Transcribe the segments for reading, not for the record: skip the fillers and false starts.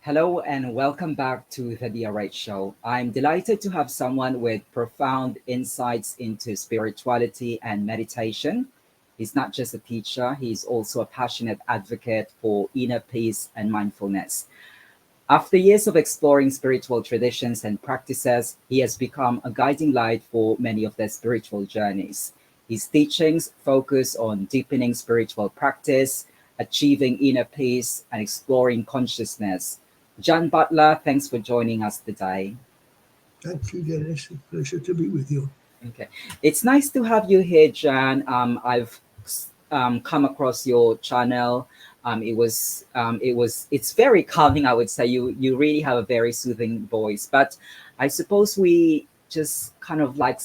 Hello and welcome back to the DRH Show. I'm delighted to have someone with profound insights into spirituality and meditation. He's not just a teacher, he's also a passionate advocate for inner peace and mindfulness. After years of exploring spiritual traditions and practices, he has become a guiding light for many of their spiritual journeys. His teachings focus on deepening spiritual practice, achieving inner peace, and exploring consciousness. John Butler, thanks for joining us today. Thank you, Dennis. It's a pleasure to be with you. Okay, it's nice to have you here, John. I've come across your channel. It's very calming. I would say you really have a very soothing voice. But I suppose we just kind of like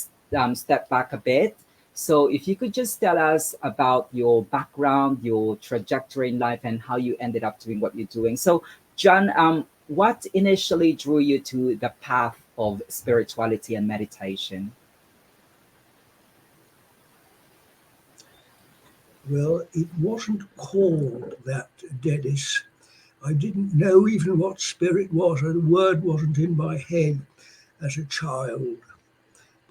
step back a bit. So if you could just tell us about your background, your trajectory in life, and how you ended up doing what you're doing. So, John, what initially drew you to the path of spirituality and meditation? Well, it wasn't called that, Dennis. I didn't know even what spirit was. The word wasn't in my head as a child.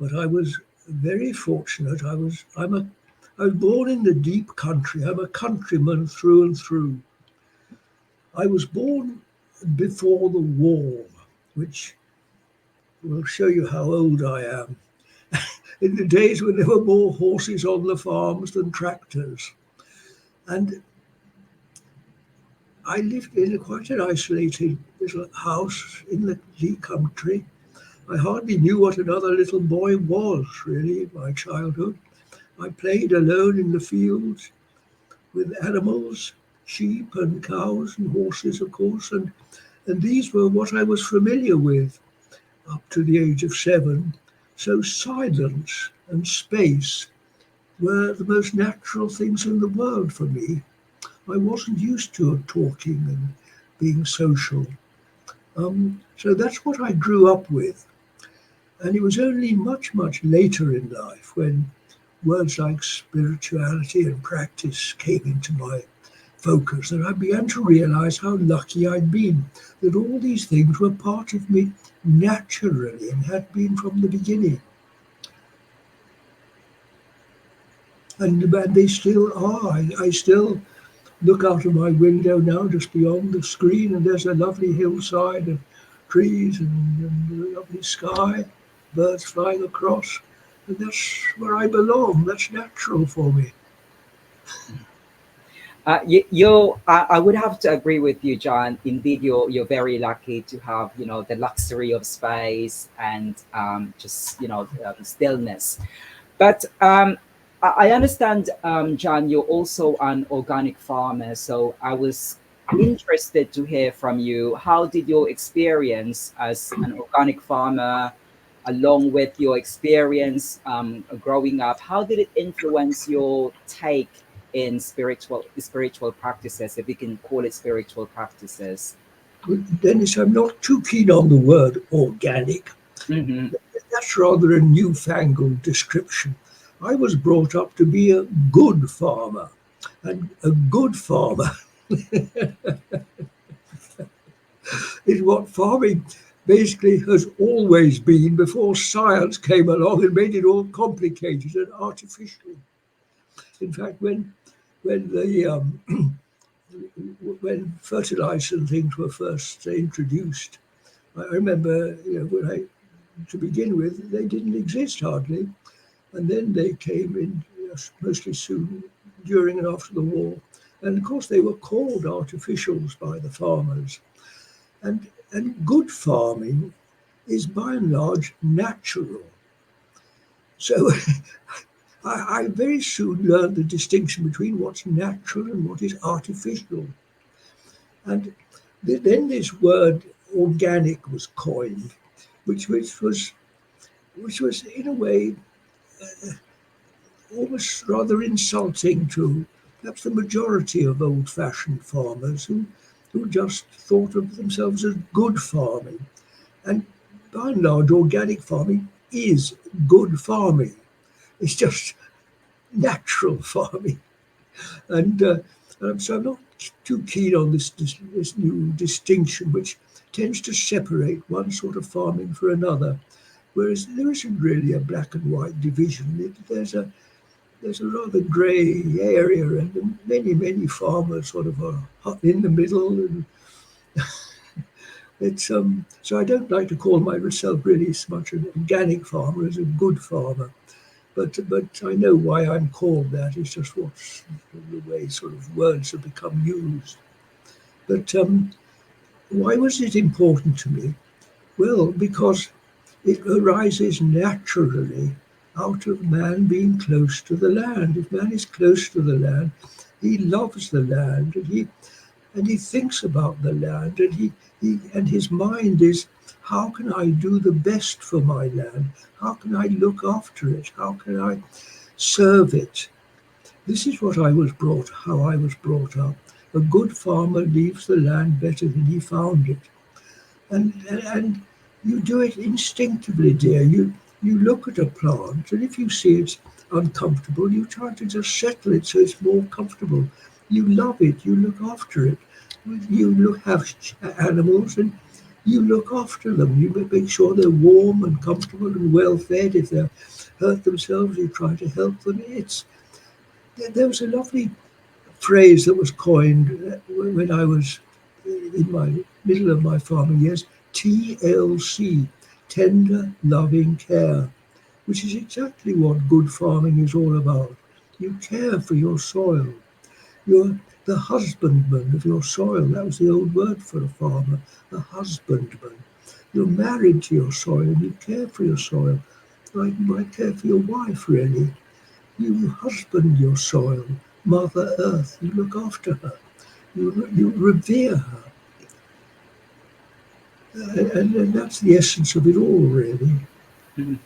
But I was very fortunate. I was born in the deep country. I'm a countryman through and through. I was born before the war, which will show you how old I am. In the days when there were more horses on the farms than tractors. And I lived in quite an isolated little house in the deep country. I hardly knew what another little boy was, really, in my childhood. I played alone in the fields with animals, sheep and cows and horses, of course, and these were what I was familiar with up to the age of 7. So silence and space were the most natural things in the world for me. I wasn't used to talking and being social. So that's what I grew up with. And it was only much, much later in life when words like spirituality and practice came into my focus that I began to realize how lucky I'd been, that all these things were part of me naturally and had been from the beginning. And they still are. I still look out of my window now, just beyond the screen, and there's a lovely hillside and trees and a lovely sky, birds flying across, and that's where I belong. That's natural for me. I would have to agree with you, John. Indeed, you're very lucky to have the luxury of space and just stillness. But I understand, John, you're also an organic farmer. So I was interested to hear from you. How did your experience as an organic farmer, along with your experience growing up, how did it influence your take in spiritual practices, if we can call it spiritual practices? But Dennis, I'm not too keen on the word organic. Hmm. That's rather a newfangled description. I was brought up to be a good farmer, and a good farmer is what farming basically has always been before science came along and made it all complicated and artificial. In fact, when the when fertilizer and things were first introduced, I remember when to begin with they didn't exist hardly, and then they came in mostly soon during and after the war, and of course they were called artificials by the farmers, and good farming is by and large natural. So I very soon learned the distinction between what's natural and what is artificial. And then this word organic was coined, which was in a way almost rather insulting to perhaps the majority of old-fashioned farmers who just thought of themselves as good farming. And by and large, organic farming is good farming. It's just natural farming. And so I'm not too keen on this new distinction, which tends to separate one sort of farming for another, whereas there isn't really a black and white division. There's a rather grey area, and many farmers sort of are in the middle, and it's so I don't like to call myself really so much an organic farmer as a good farmer. But I know why I'm called that. It's just what's the way sort of words have become used. But why was it important to me? Well, because it arises naturally out of man being close to the land. If man is close to the land, he loves the land, and he thinks about the land, and his mind is, how can I do the best for my land? How can I look after it? How can I serve it? This is how I was brought up. A good farmer leaves the land better than he found it. And you do it instinctively, dear. You look at a plant, and if you see it's uncomfortable, you try to just settle it so it's more comfortable. You love it. You look after it. Have animals, and you look after them. You make sure they're warm and comfortable and well fed. If they hurt themselves, you try to help them. There was a lovely phrase that was coined when I was in my middle of my farming years, TLC, tender loving care, which is exactly what good farming is all about. You care for your soil. You're the husbandman of your soil. That was the old word for a farmer, a husbandman. You're married to your soil and you care for your soil, like you might care for your wife, really. You husband your soil, Mother Earth. You look after her. You revere her. And that's the essence of it all, really. Mhm.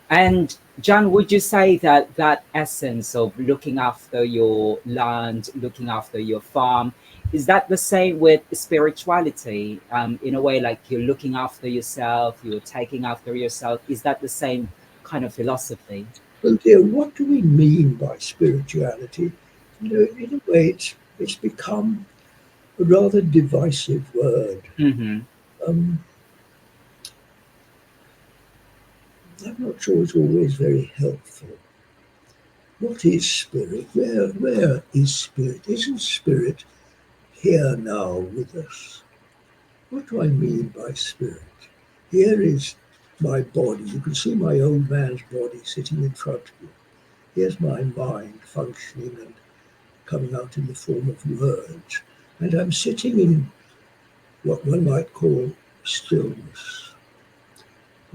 And John, would you say that that essence of looking after your land, looking after your farm, is that the same with spirituality? In a way, like you're looking after yourself, you're taking after yourself. Is that the same kind of philosophy? Well, dear, what do we mean by spirituality? In a way, it's become a rather divisive word. Hmm. Um, I'm not sure it's always very helpful. What is spirit? Where is spirit? Isn't spirit here now with us? What do I mean by spirit? Here is my body. You can see my old man's body sitting in front of you. Here's my mind functioning and coming out in the form of words. And I'm sitting in what one might call stillness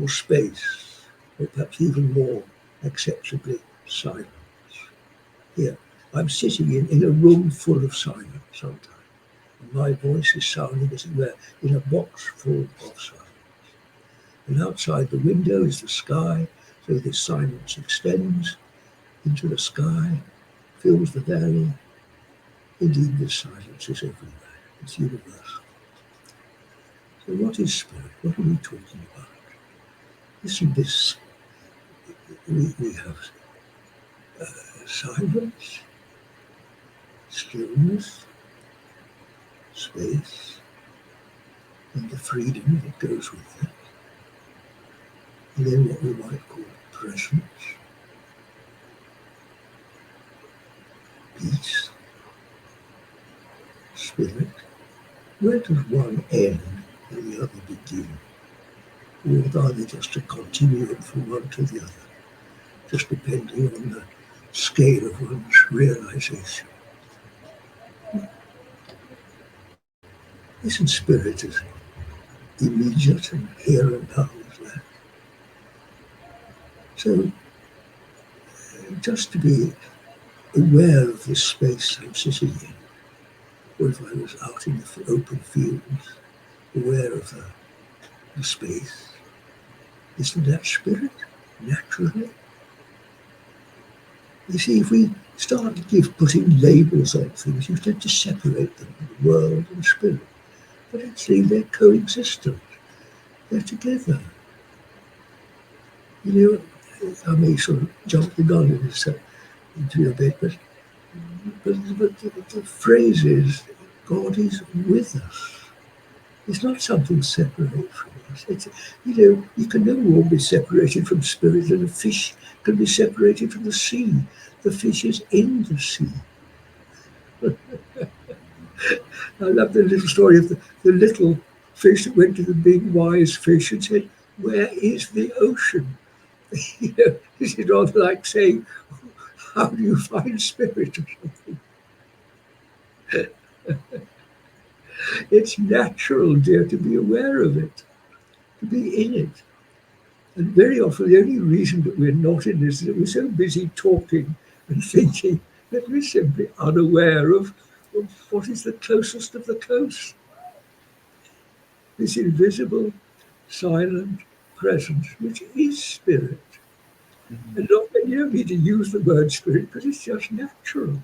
or space, or perhaps even more acceptably silence. Here, I'm sitting in a room full of silence sometimes. And my voice is sounding, as it were, in a box full of silence. And outside the window is the sky, so this silence extends into the sky, fills the valley. Indeed, this silence is everywhere. It's universal. So what is spirit? What are we talking about? Isn't this, we have silence, stillness, space, and the freedom that goes with it. And then what we might call presence, peace, spirit. Where does one end and the other begin? Or are they just a continuum from one to the other, just depending on the scale of one's realization? Isn't spirit as immediate and here and now as that? So just to be aware of this space I'm sitting in, or if I was out in the open fields, aware of the space, isn't that spirit, naturally? You see, if we start putting labels on things, you tend to separate them, world and spirit. But actually they're coexistent. They're together. You know, I may sort of jump the gun in this interview a bit, but the phrase is, God is with us. It's not something separate from us. You can no more be separated from spirit than a fish can be separated from the sea. The fish is in the sea. I love the little story of the little fish that went to the big wise fish and said, "Where is the ocean?" This is rather like saying, "How do you find spirit?" or something. It's natural, dear, to be aware of it, to be in it. And very often, the only reason that we're not in this is that we're so busy talking and thinking that we're simply unaware of what is the closest of the close. This invisible, silent presence, which is spirit. Mhm. And not, you don't need to use the word spirit because it's just natural.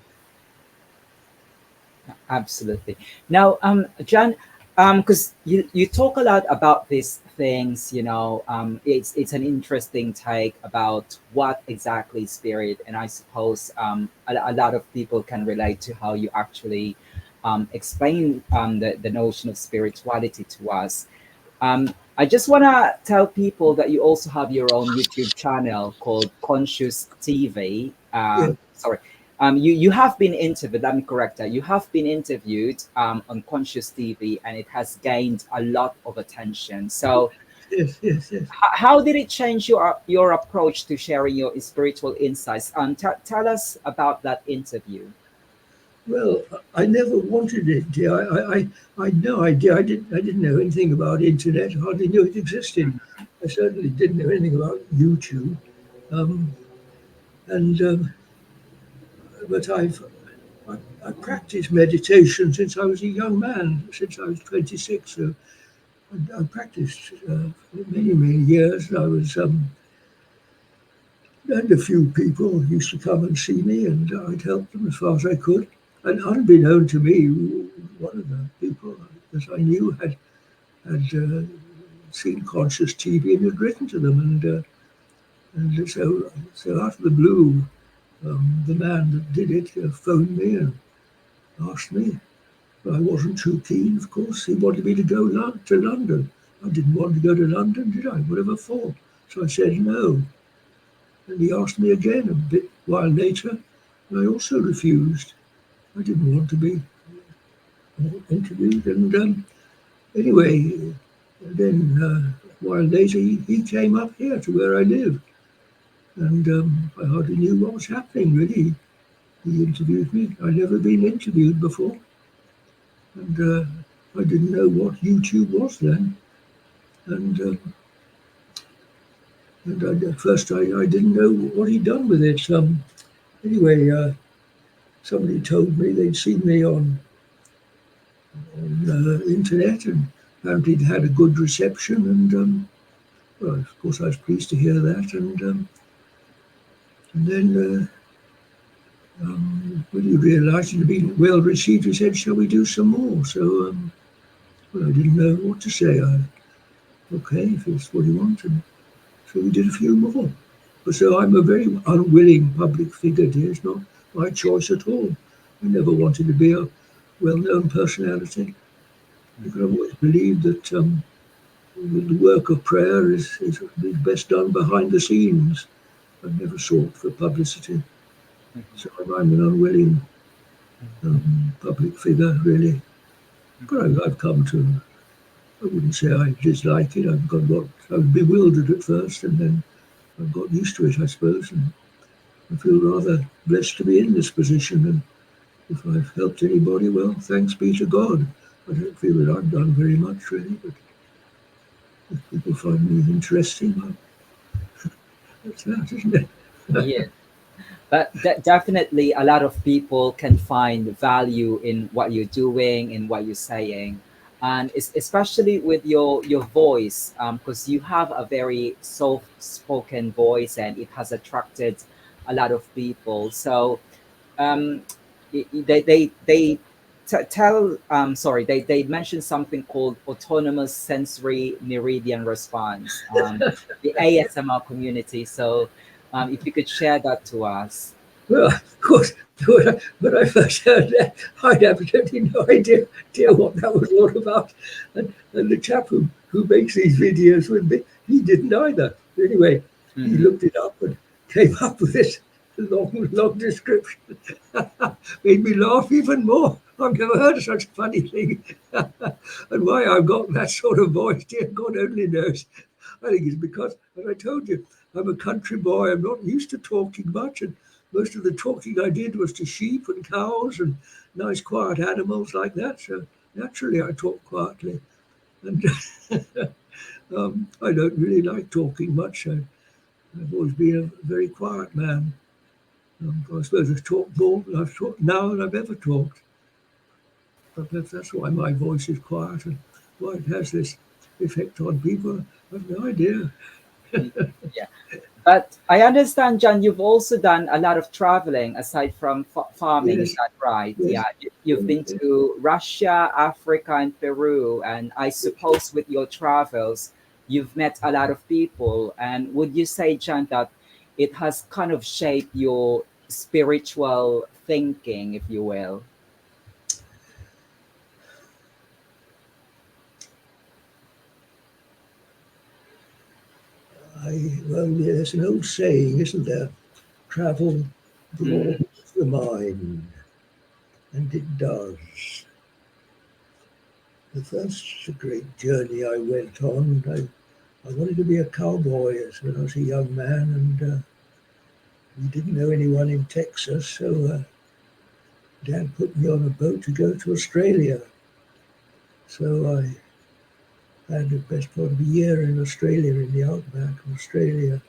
Absolutely. Now, John, because you talk a lot about these things, it's an interesting take about what exactly is spirit, and I suppose a lot of people can relate to how you actually explain the notion of spirituality to us. I just want to tell people that you also have your own YouTube channel called Conscious TV. Yeah, Sorry, you have been interviewed. Let me correct that. You have been interviewed on Conscious TV, and it has gained a lot of attention. So, yes, yes, yes. how did it change your approach to sharing your spiritual insights? Tell us about that interview. Well, I never wanted it, dear. I had no idea. I didn't know anything about internet. I hardly knew it existed. I certainly didn't know anything about YouTube. Um, and but I practiced meditation since I was a young man, since I was 26. So I practiced for many, many years. I was and a few people used to come and see me, and I'd help them as far as I could. And unbeknown to me, one of the people that I knew had seen Conscious TV and had written to them, and so out of the blue, the man that did it phoned me and asked me. I wasn't too keen, of course. He wanted me to go to London. I didn't want to go to London, did I? Whatever for? So I said no. And he asked me again a bit while later, and I also refused. I didn't want to be interviewed. And anyway, then a while later, he came up here to where I live. And I hardly knew what was happening, really. He interviewed me. I'd never been interviewed before. And I didn't know what YouTube was then. And, at first, I didn't know what he'd done with it. Anyway, somebody told me they'd seen me on internet, and apparently it had a good reception. And well, of course, I was pleased to hear that. And then when he realised it had been well received, he said, "Shall we do some more?" So well, I didn't know what to say. Okay, if it's what you want, and so we did a few more. But so I'm a very unwilling public figure, dear. It's not my choice at all. I never wanted to be a well-known personality because I've always believed that the work of prayer is best done behind the scenes. I've never sought for publicity. So I'm an unwilling public figure, really. But I've come to, I wouldn't say I dislike it. I was bewildered at first, and then I've got used to it, I suppose. And I feel rather blessed to be in this position. And if I've helped anybody, well, thanks be to God. I don't feel that I've done very much, really. But if people find me interesting, well, that's that, isn't it? Yeah. But definitely a lot of people can find value in what you're doing, in what you're saying, and especially with your voice, because you have a very soft spoken voice, and it has attracted a lot of people. So um, they tell sorry, they mentioned something called autonomous sensory meridian response, the ASMR community. So if you could share that to us. Well, of course, when I first heard that, I had absolutely no idea what that was all about. And the chap who makes these videos with me, he didn't either. Anyway, he Hmm. looked it up and came up with this long description. Made me laugh even more. I've never heard of such a funny thing. And why I've got that sort of voice, dear God only knows. I think it's because, as I told you, I'm a country boy. I'm not used to talking much, and most of the talking I did was to sheep and cows and nice quiet animals like that. So naturally, I talk quietly, and I don't really like talking much. I've always been a very quiet man. I suppose I've talked more than I've talked now than I've ever talked. But that's why my voice is quiet and why it has this effect on people. I've no idea. Yeah. But I understand, John, you've also done a lot of traveling aside from farming. Is Yes, that right? yes, Yeah. You've yes, been yes. to Russia, Africa, and Peru. And I suppose with your travels, you've met a lot of people. And would you say, John, that it has kind of shaped your spiritual thinking, if you will? Well, there's an old saying, isn't there? Travel Hmm. broadens the mind, and it does. The first great journey I went on, I wanted to be a cowboy as when I was a young man, and we didn't know anyone in Texas, so Dad put me on a boat to go to Australia. So I had the best part of a year in Australia, in the outback of Australia.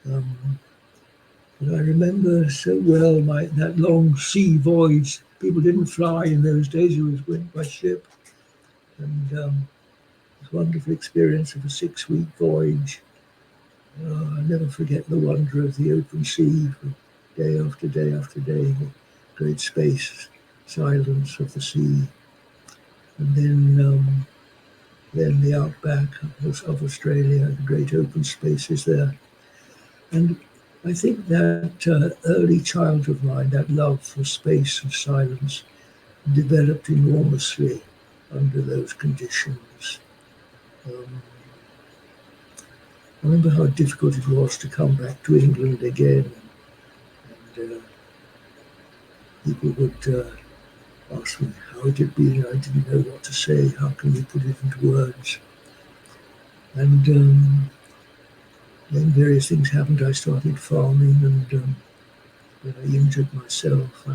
Um, but I remember so well that long sea voyage. People didn't fly in those days; it was went by ship, and it was a wonderful experience of a 6-week voyage. I'll never forget the wonder of the open sea, day after day after day, the great space, silence of the sea, and then the outback of Australia, the great open spaces there. And I think that early child of mine, that love for space and silence, developed enormously under those conditions. Um, I remember how difficult it was to come back to England again. And people would ask me how it had been. I didn't know what to say. How can we put it into words? And then various things happened. I started farming, and when I injured myself, I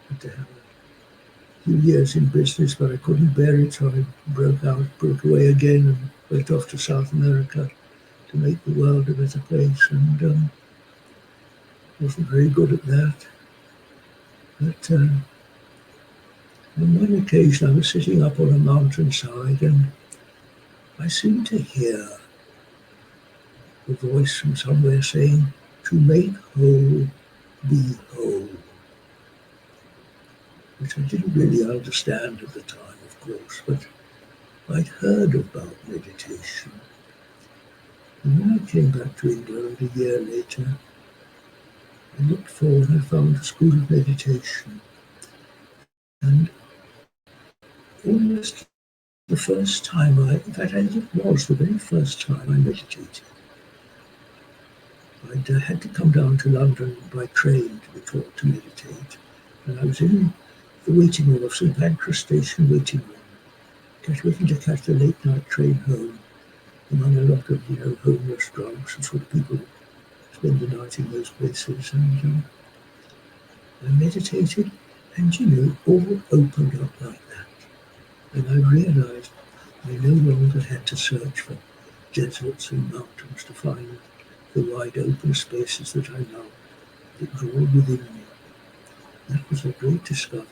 had to have a few years in business, but I couldn't bear it, so I broke away again, and went off to South America to make the world a better place. And wasn't very good at that. But on one occasion, I was sitting up on a mountainside, and I seemed to hear a voice from somewhere saying, "To make whole, be whole," which I didn't really understand at the time, of course, but I'd heard about meditation. And when I came back to England a year later, I looked for and I found a school of meditation. And almost the first time in fact, I think it was the very first time I meditated. I'd had to come down to London by train to be taught to meditate. And I was in the waiting room of St Pancras Station waiting room, waiting to catch the late night train home among a lot of, homeless drunks and sort of people who spend the night in those places. And I meditated, and all opened up like that. And I realized I no longer had to search for deserts and mountains to find the wide open spaces that I love. It was all within me. That was a great discovery.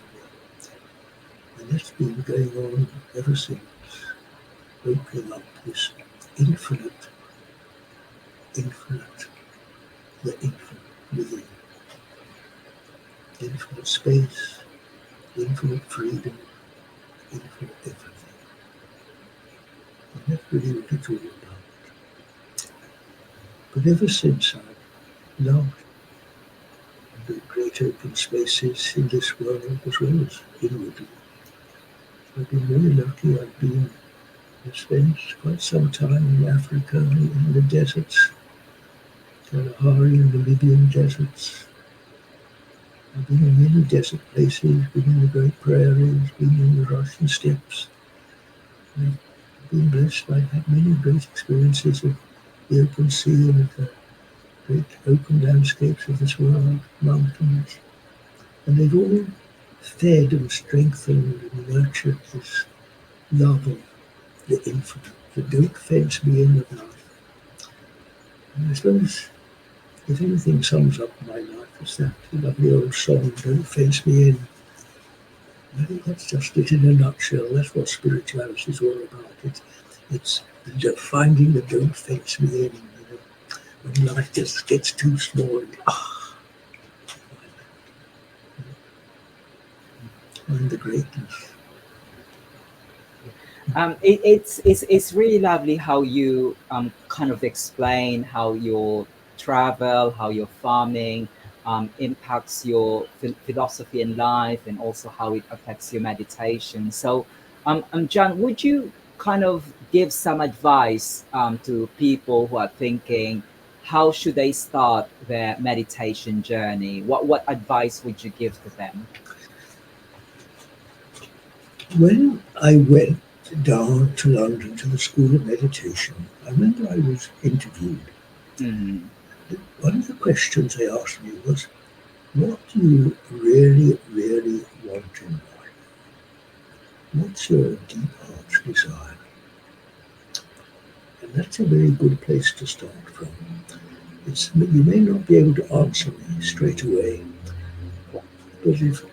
And that's been going on ever since, opening up this infinite, infinite, the infinite within, infinite space, infinite freedom, infinite everything. And that's really what it's all about. But ever since I've loved great open spaces in this world as well as inwardly. I've been very lucky. I've spent quite some time in Africa, in the deserts, Kalahari and the Libyan deserts. I've been in many desert places, been in the Great Prairies, been in the Russian steppes. I've been blessed. I've had many great experiences of the open sea and of the great open landscapes of this world, mountains. And they've all fed and strengthened and nurtured this love of the infinite, the don't fence me in of life. And I suppose if anything sums up my life, it's that lovely old song, Don't Fence Me In. I think that's just it in a nutshell. That's what spirituality is all about. It's finding the don't fence me in. When life just gets too small, find the greatness. It's really lovely how you kind of explain how your travel, how your farming impacts your philosophy in life, and also how it affects your meditation. So, John, would you kind of give some advice to people who are thinking, how should they start their meditation journey? What advice would you give to them? When I went down to London to the School of Meditation, I remember I was interviewed. Mm, One of the questions they asked me was, what do you really, really want in life? What's your deep heart's desire? And that's a very good place to start from. You may not be able to answer me straight away, but if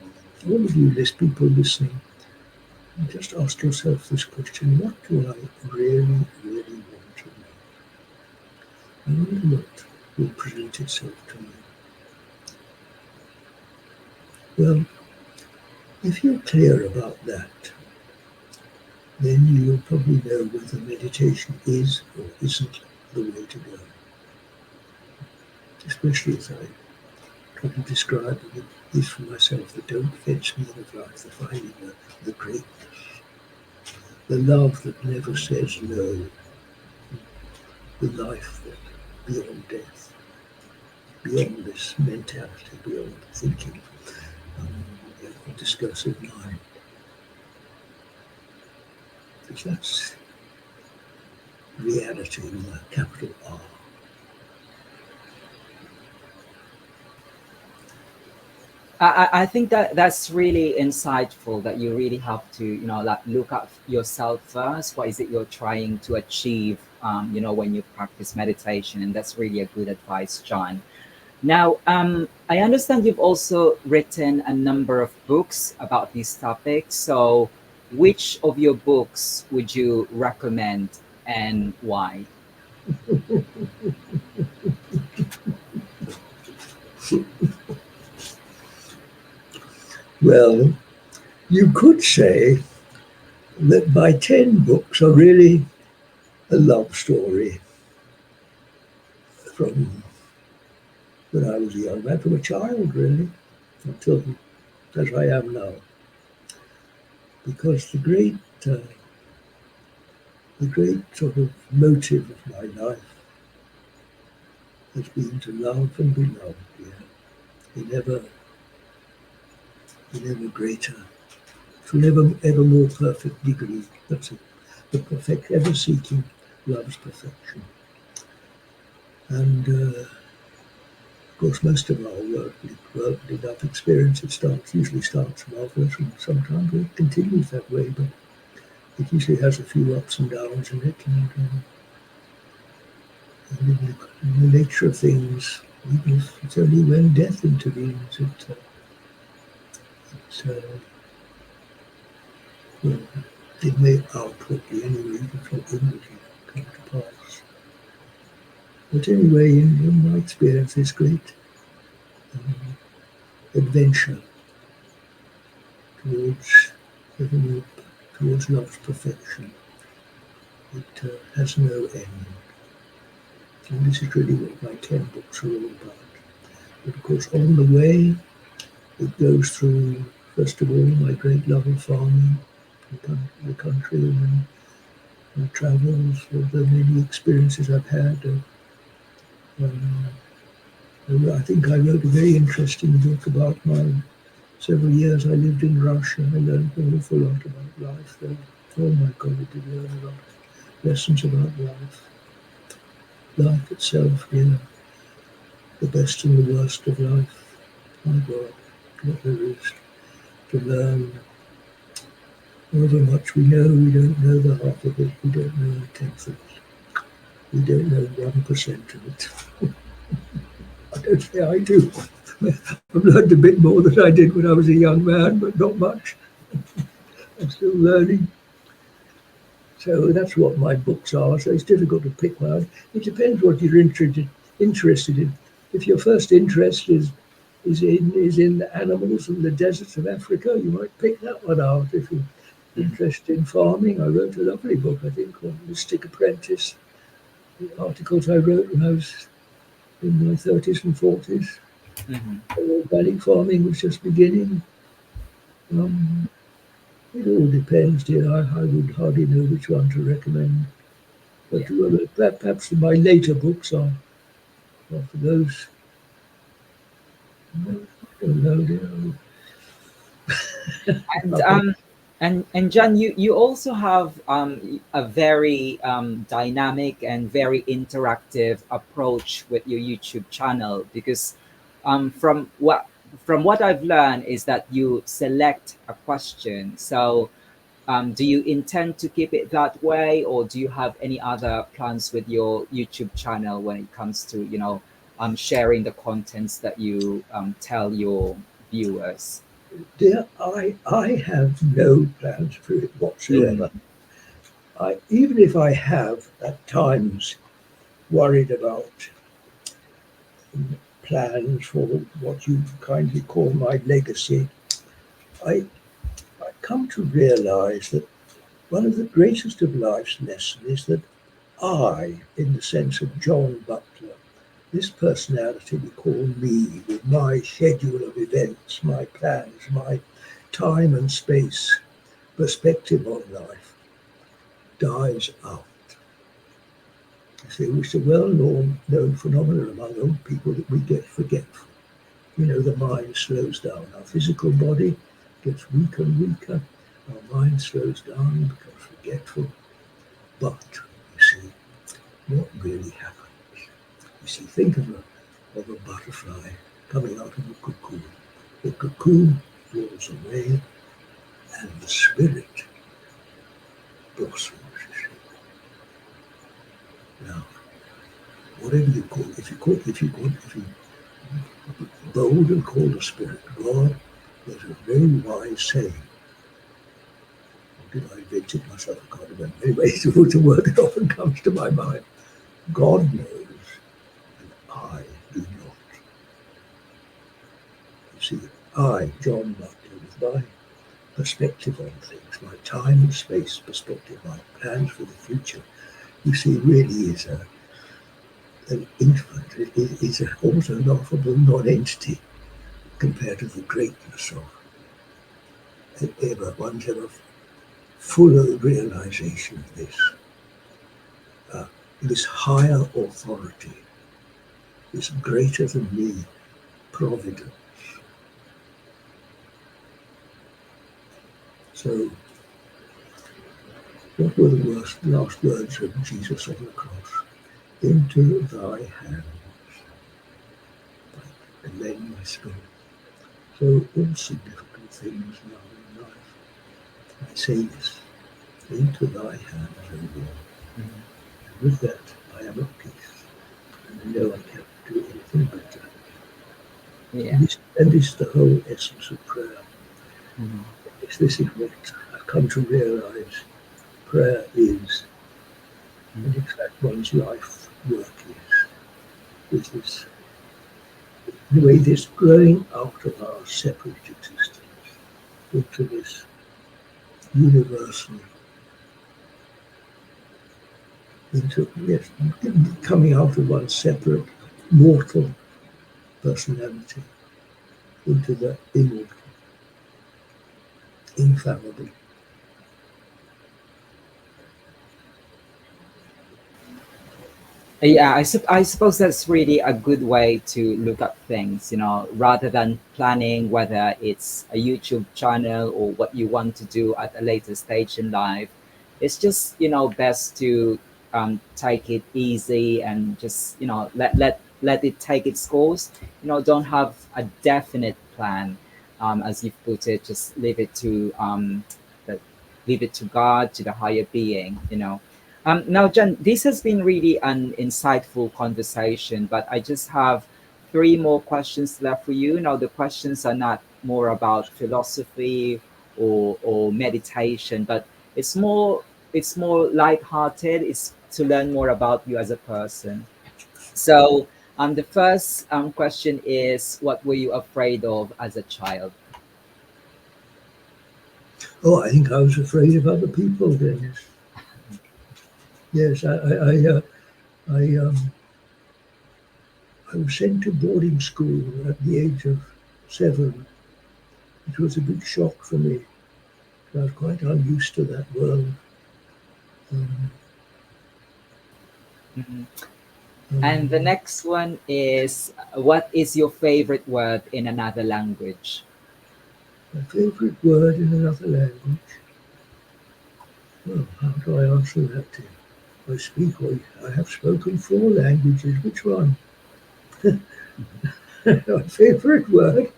all of you people listening, just ask yourself this question, what do I really, really want in life? I wonder what will present itself to me. Well, if you're clear about that, then you'll probably know whether meditation is or isn't the way to go. Especially as I try to describe it is for myself, the don't fence me in of life, the finding the greatness, the love that never says no, the life that beyond death, beyond this mentality, beyond thinking, discursive mind. Because that's reality with a capital R. I think that that's really insightful, that you really have to, like, look at yourself first. What is it you're trying to achieve, when you practice meditation? And that's really a good advice, John. Now, I understand you've also written a number of books about these topics. So, which of your books would you recommend and why? Well, you could say that my 10 books are really a love story from when I was a young man, from a child really, until as I am now. Because the great sort of motive of my life has been to love and be loved, in ever greater, to an ever more perfect degree. That's it. The perfect, ever seeking love's perfection. And of course, most of our worldly love experience, usually starts marvelous, and sometimes it continues that way, but it usually has a few ups and downs in it. And in the nature of things, even if it's only when death intervenes, well, it may outwardly anyway, even from inwardly come to pass. But anyway, in my experience, this great adventure towards heaven, towards love's perfection, it has no end. And this is really what my 10 books are all about. But of course, on the way, It goes through, first of all, my great love of farming, the country, and then my travels, the many experiences I've had. Um, I think I wrote a very interesting book about my several years I lived in Russia. I learned an awful lot about life there. Oh my God, I did learn a lot of lessons about life. Life itself, yeah. The best and the worst of life. My God, what there is to learn. However much we know, we don't know the half of it. We don't know a tenth of it. We don't know 1% of it. I don't say I do. I've learned a bit more than I did when I was a young man, but not much. I'm still learning. So that's what my books are. So it's difficult to pick one. It depends what you're interested in. If your first interest is in animals and the deserts of Africa, you might pick that one out. If you're Mhm. interested in farming, I wrote a lovely book, I think, called Mystic Apprentice. The articles I wrote when I was in my 30s and 40s. Mhm. Organic farming was just beginning. Um, it all depends, dear. I would hardly know which one to recommend. Yeah. But perhaps my later books are for those. No, I don't know, dear. And I've got John, you also have a very dynamic and very interactive approach with your YouTube channel because from what I've learned is that you select a question. So do you intend to keep it that way, or do you have any other plans with your YouTube channel when it comes to sharing the contents that you tell your viewers? dear. I have no plans for it whatsoever. Mm, Even if I have at times worried about plans for what you kindly call my legacy, I I come to realise that one of the greatest of life's lessons is that I, in the sense of John Butler, this personality we call me, with my schedule of events, my plans, my time and space perspective on life, dies out. You see, it's a well-known phenomenon among old people that we get forgetful. The mind slows down. Our physical body gets weaker and weaker. Our mind slows down and becomes forgetful. But, you see, what really happens? You see, think of a butterfly coming out of a cocoon. The cocoon falls away and the spirit blossoms. Now, whatever you call it, if you bold and call the spirit God, there's a very wise saying. Did I invent it myself? I can't remember. Anyway, it's a word that often comes to my mind. God knows and I do not. You see, I, John Butler, with my perspective on things, my time and space perspective, my plans for the future, you see, really is an infant. It is almost a laughable non-entity compared to the greatness of one's ever fuller realization of this. This higher authority, this greater than me providence. So, what were the last words of Jesus on the cross? Into thy hands I commend my spirit. So, all significant things now in life, I say this, into thy hands, O Lord. mhm. And with that, I am at peace. And I know I can't do anything better. Yeah. And this is the whole essence of prayer. Mhm. This is what I've come to realize prayer is, and Mhm. in fact one's life work is this, in a way, this growing out of our separate existence into this universal, into, yes, coming out of one's separate mortal personality into the infallible. Yeah, I suppose that's really a good way to look at things, rather than planning whether it's a YouTube channel or what you want to do at a later stage in life. It's just, best to take it easy and just, let it take its course. Don't have a definite plan, as you've put it. Just the, leave it to God, to the higher being. Now, Jen, this has been really an insightful conversation, but I just have three more questions left for you. Now, the questions are not more about philosophy or meditation, but it's more it's more lighthearted. It's to learn more about you as a person. So, the first question is, what were you afraid of as a child? Oh, I think I was afraid of other people, Dennis. Yes, I was sent to boarding school at the age of 7. It was a big shock for me. I was quite unused to that world. Um, Mhm. And the um, next one is, what is your favorite word in another language? my favourite word in another language. Well, how do I answer that? I have spoken 4 languages. Which one? My favourite word.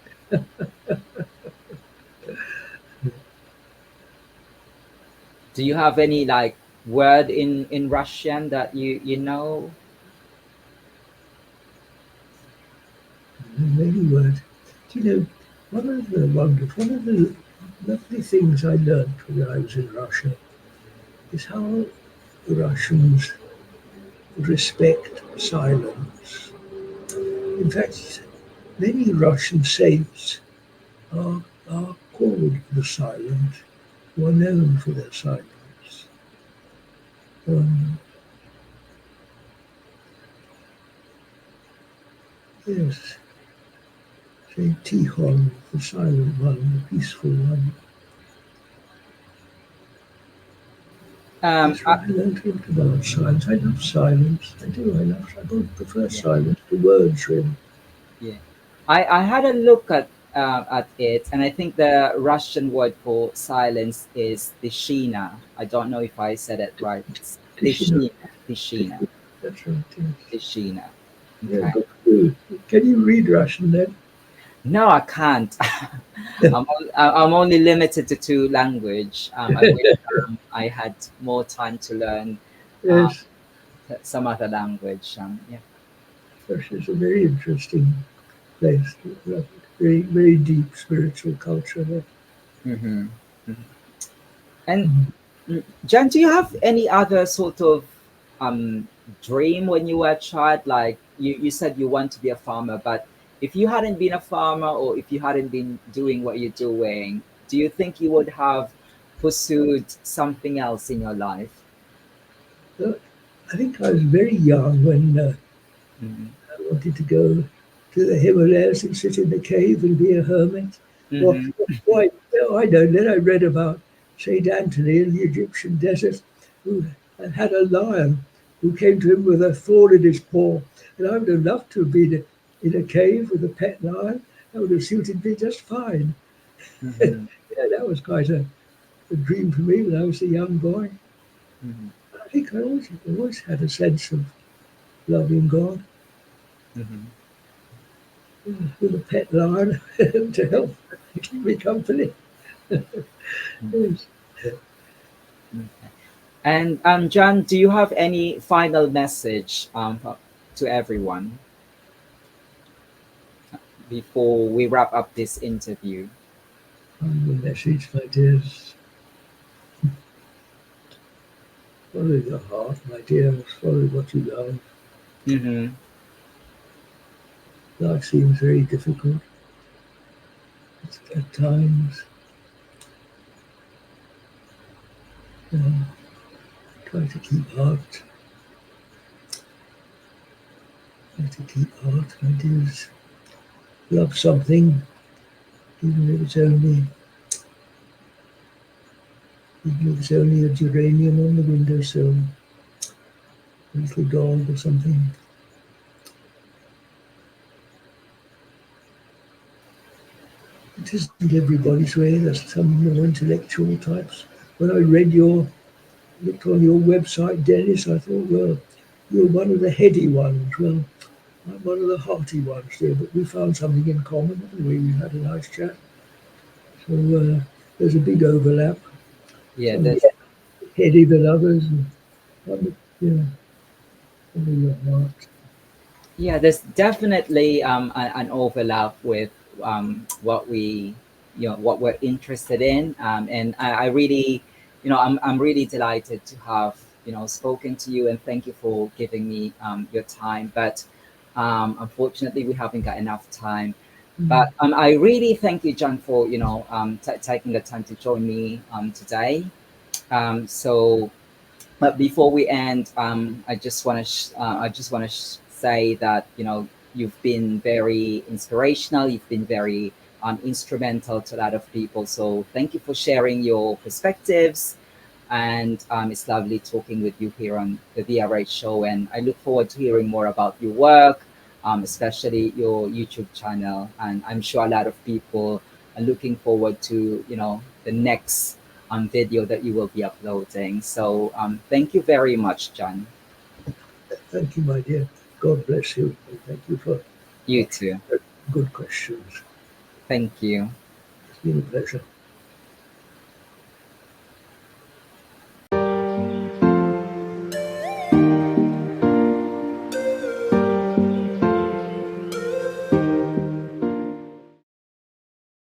Do you have any like word in Russian that you know? Many words. Do you know, one of the lovely things I learned when I was in Russia is how the Russians respect silence. In fact, many Russian saints are, are called the silent, who are known for their silence. Um, yes, Saint Tikhon, the silent one, the peaceful one. Um, That's I, what I learned about silence. I love silence. I do. I both prefer silence to words, really. yeah, I had a look at it, and I think the Russian word for silence is tishina. I don't know if I said it right. It's Tishina. tishina, That's right. Yes. tishina. Yeah, Okay. good for you. Can you read Russian then? No, I can't. I'm only limited to two language. I wish I had more time to learn uh, Yes. some other language. Yeah. Russia is a very interesting place. Very, very deep spiritual culture there. Hmm. And Mhm. Jan, do you have any other sort of dream when you were a child? Like you said you want to be a farmer, but if you hadn't been a farmer or if you hadn't been doing what you're doing, do you think you would have pursued something else in your life? Uh, I think I was very young when Hmm. I wanted to go to the Himalayas and sit in the cave and be a hermit. Well, Hmm. why? No, I don't. Then I read about Saint Anthony in the Egyptian desert, who had a lion who came to him with a thorn in his paw, and I would have loved to have been in a cave with a pet lion. That would have suited me just fine. Hmm. Yeah, that was quite a dream for me when I was a young boy. Hmm. I think always had a sense of loving God Hmm. with a pet lion to help keep me company. Yes. Okay. And John, do you have any final message to everyone before we wrap up this interview? The message, my dears, follow your heart, my dears, follow what you love. Hmm. Life seems very difficult at times. You know, try to try to keep heart, my dears. Love something, even if it's only even if it's only a geranium on the windowsill, a little dog or something. It isn't everybody's way. There's some more intellectual types. When I looked on your website, Dennis, I thought, well, you're one of the heady ones. Well, I'm one of the hearty ones there, but we found something in common, haven't we? We've had a nice chat. So there's a big overlap. Yeah, Some there's heady than others, and yeah, probably not. there's definitely an overlap with what we what we're interested in, and I really I'm really delighted to have spoken to you, and thank you for giving me your time. But unfortunately, we haven't got enough time. Mm. But I really thank you, John, for taking the time to join me today. So but before we end, I just want to say that you've been very inspirational. You've been very instrumental to a lot of people. So thank you for sharing your perspectives, and it's lovely talking with you here on the VRH show. And I look forward to hearing more about your work, especially your YouTube channel. And I'm sure a lot of people are looking forward to the next video that you will be uploading. So thank you very much, John. Thank you, my dear. God bless you. And thank you for You too. good questions. Thank you. It's been a pleasure.